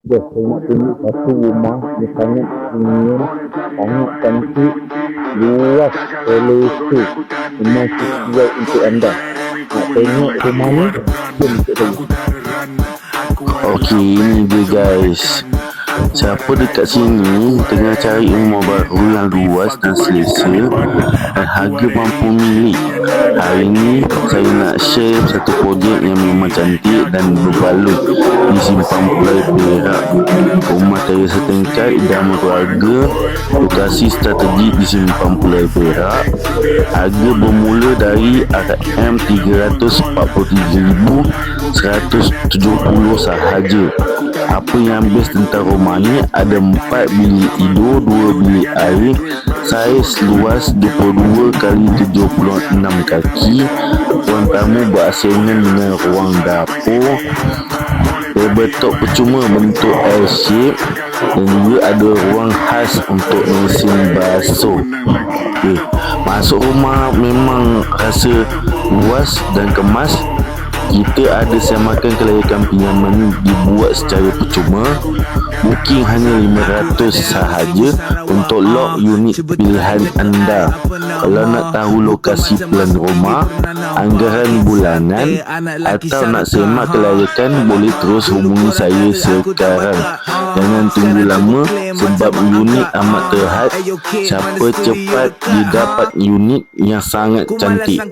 Guys, saya nak tunjuk satu rumah yang sangat ingin, sangat cantik, luas, selesa. Memang sesuai untuk anda. Nak tengok rumah ni? Jom ikut saya. Okey, ini dia guys. Siapa dekat sini tengah cari rumah baru yang luas dan selesa dan harga mampu milik. Hari ini saya nak share satu projek yang memang cantik dan berbaloi di Simpang Pulai Perak. Rumah terasa setingkat dan keluarga, lokasi strategik di Simpang Pulai Perak. Harga bermula dari RM343,170 sahaja. Apa yang best tentang rumah ni, ada 4 bilik tidur, 2 bilik air, saiz luas 22 kali 76 kaki, ruang tamu berasingan dengan ruang dapur, tabletop percuma bentuk L shape, dan juga ada ruang khas untuk mesin basuh. Masuk rumah memang rasa luas dan kemas. Kita ada semakan kelayakan pinjaman dibuat secara percuma. Booking hanya RM500 sahaja untuk lock unit pilihan anda. Kalau nak tahu lokasi plan rumah, anggaran bulanan atau nak semak kelayakan, boleh terus hubungi saya sekarang. Jangan tunggu lama sebab unit amat terhad. Siapa cepat dia dapat unit yang sangat cantik.